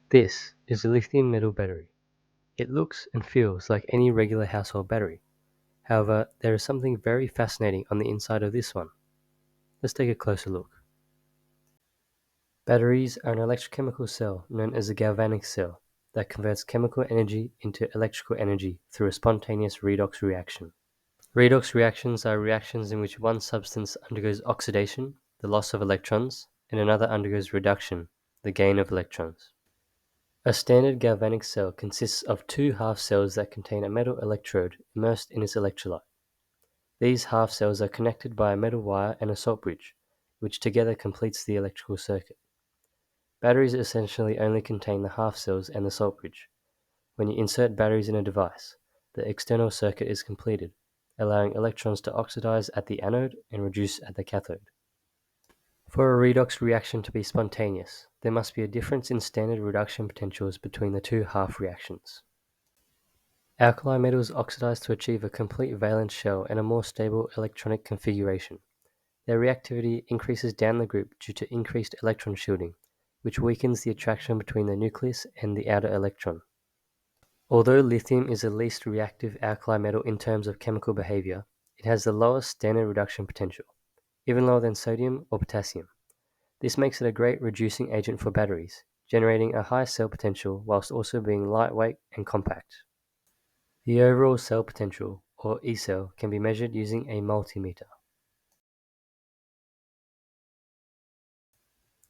This is a lithium metal battery. It looks and feels like any regular household battery. However, there is something very fascinating on the inside of this one. Let's take a closer look. Batteries are an electrochemical cell known as a galvanic cell that converts chemical energy into electrical energy through a spontaneous redox reaction. Redox reactions are reactions in which one substance undergoes oxidation, the loss of electrons, and another undergoes reduction, the gain of electrons. A standard galvanic cell consists of two half cells that contain a metal electrode immersed in its electrolyte. These half cells are connected by a metal wire and a salt bridge, which together completes the electrical circuit. Batteries essentially only contain the half cells and the salt bridge. When you insert batteries in a device, the external circuit is completed, allowing electrons to oxidize at the anode and reduce at the cathode. For a redox reaction to be spontaneous, there must be a difference in standard reduction potentials between the two half reactions. Alkali metals oxidize to achieve a complete valence shell and a more stable electronic configuration. Their reactivity increases down the group due to increased electron shielding, which weakens the attraction between the nucleus and the outer electron. Although lithium is the least reactive alkali metal in terms of chemical behavior, it has the lowest standard reduction potential, even lower than sodium or potassium. This makes it a great reducing agent for batteries, generating a high cell potential whilst also being lightweight and compact. The overall cell potential, or E-cell, can be measured using a multimeter.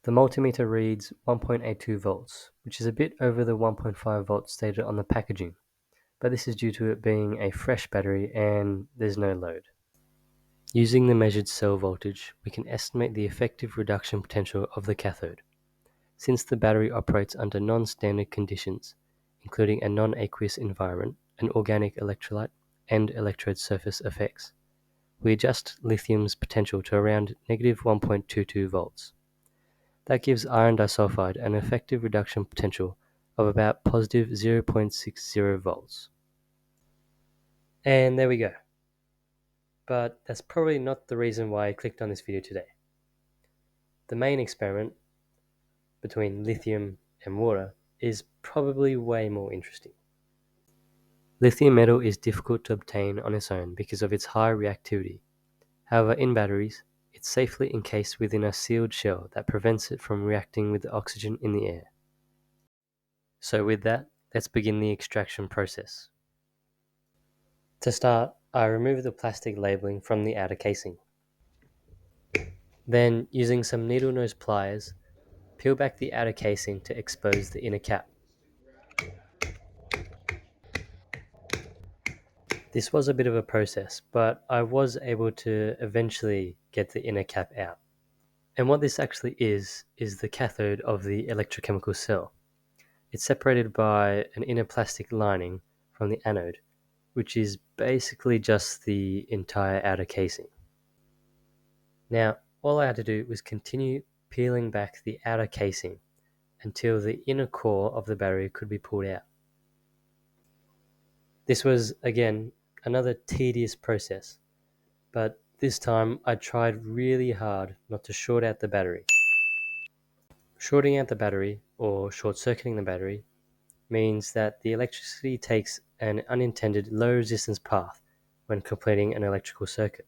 The multimeter reads 1.82 volts, which is a bit over the 1.5 volts stated on the packaging, but this is due to it being a fresh battery and there's no load. Using the measured cell voltage, we can estimate the effective reduction potential of the cathode. Since the battery operates under non-standard conditions, including a non-aqueous environment, an organic electrolyte, and electrode surface effects, we adjust lithium's potential to around negative 1.22 volts. That gives iron disulfide an effective reduction potential of about positive 0.60 volts. And there we go. But that's probably not the reason why I clicked on this video today. The main experiment between lithium and water is probably way more interesting. Lithium metal is difficult to obtain on its own because of its high reactivity. However, in batteries, it's safely encased within a sealed shell that prevents it from reacting with the oxygen in the air. So with that, let's begin the extraction process. To start, I remove the plastic labeling from the outer casing. Then, using some needle nose pliers, peel back the outer casing to expose the inner cap. This was a bit of a process, but I was able to eventually get the inner cap out. And what this actually is the cathode of the electrochemical cell. It's separated by an inner plastic lining from the anode, which is basically just the entire outer casing. Now, all I had to do was continue peeling back the outer casing until the inner core of the battery could be pulled out. This was, again, another tedious process, but this time I tried really hard not to short out the battery. Shorting out the battery, or short-circuiting the battery, means that the electricity takes an unintended low-resistance path when completing an electrical circuit.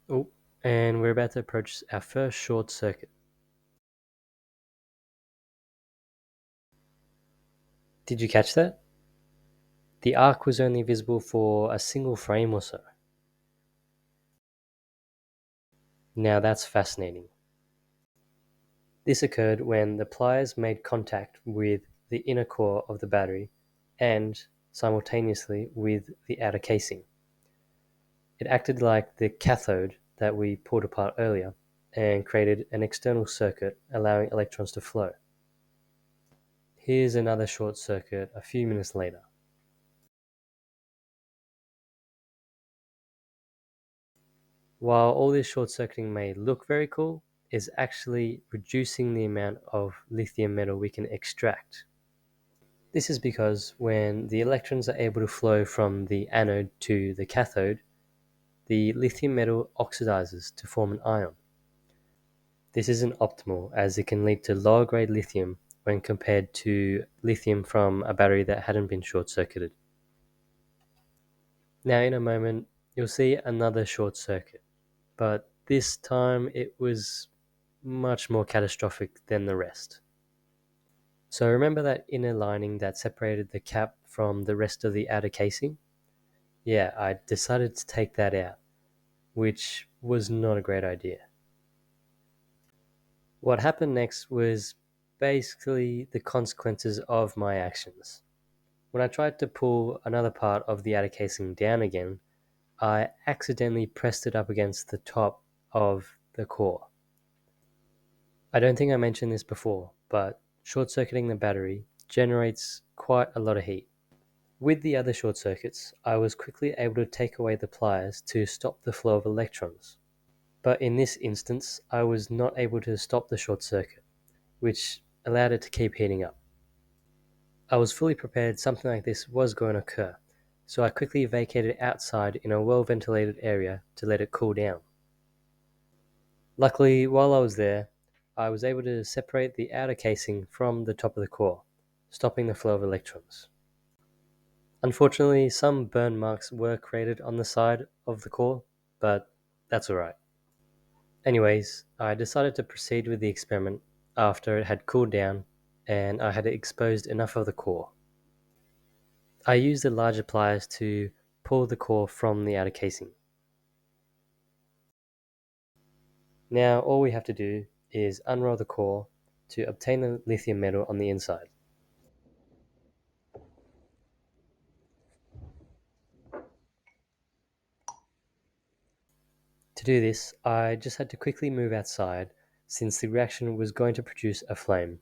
Oh, and we're about to approach our first short circuit. Did you catch that? The arc was only visible for a single frame or so. Now that's fascinating. This occurred when the pliers made contact with the inner core of the battery and simultaneously with the outer casing. It acted like the cathode that we pulled apart earlier and created an external circuit allowing electrons to flow. Here's another short circuit a few minutes later. While all this short circuiting may look very cool, it's actually reducing the amount of lithium metal we can extract. This is because when the electrons are able to flow from the anode to the cathode, the lithium metal oxidizes to form an ion. This isn't optimal as it can lead to lower grade lithium when compared to lithium from a battery that hadn't been short-circuited. Now in a moment, you'll see another short circuit, but this time it was much more catastrophic than the rest. So remember that inner lining that separated the cap from the rest of the outer casing? Yeah, I decided to take that out, which was not a great idea. What happened next was basically the consequences of my actions. When I tried to pull another part of the outer casing down again, I accidentally pressed it up against the top of the core. I don't think I mentioned this before, but short-circuiting the battery generates quite a lot of heat. With the other short circuits, I was quickly able to take away the pliers to stop the flow of electrons. But in this instance, I was not able to stop the short circuit, which allowed it to keep heating up. I was fully prepared something like this was going to occur, so I quickly vacated outside in a well-ventilated area to let it cool down. Luckily, while I was there, I was able to separate the outer casing from the top of the core, stopping the flow of electrons. Unfortunately, some burn marks were created on the side of the core, but that's alright. Anyways, I decided to proceed with the experiment after it had cooled down and I had exposed enough of the core. I used the larger pliers to pull the core from the outer casing. Now all we have to do is unroll the core to obtain the lithium metal on the inside. To do this, I just had to quickly move outside since the reaction was going to produce a flame.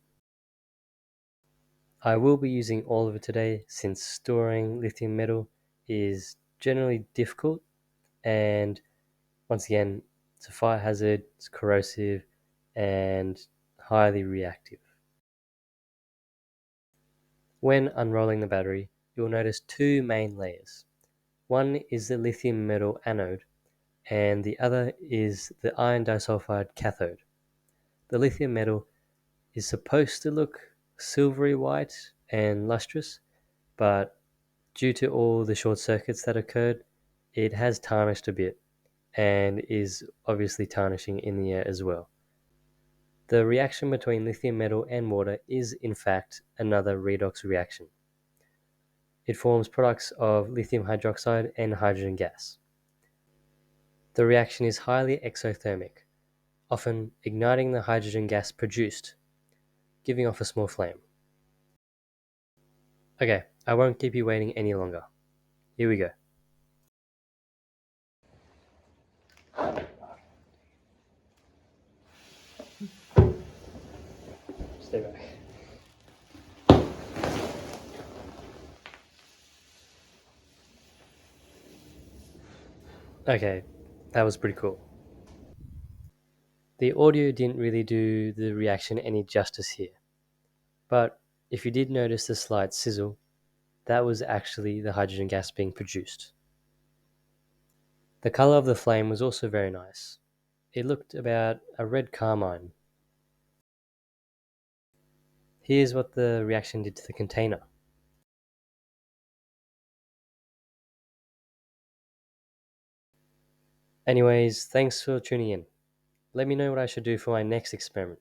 I will be using all of it today since storing lithium metal is generally difficult, and once again, it's a fire hazard, it's corrosive, and highly reactive. When unrolling the battery, you'll notice two main layers. One is the lithium metal anode, and the other is the iron disulfide cathode. The lithium metal is supposed to look silvery white and lustrous, but due to all the short circuits that occurred, it has tarnished a bit and is obviously tarnishing in the air as well. The reaction between lithium metal and water is in fact another redox reaction. It forms products of lithium hydroxide and hydrogen gas. The reaction is highly exothermic, often igniting the hydrogen gas produced, giving off a small flame. Okay, I won't keep you waiting any longer. Here we go. Stay back. Okay, that was pretty cool. The audio didn't really do the reaction any justice here, but if you did notice the slight sizzle, that was actually the hydrogen gas being produced. The color of the flame was also very nice. It looked about a red carmine. Here's what the reaction did to the container. Anyways, thanks for tuning in. Let me know what I should do for my next experiment.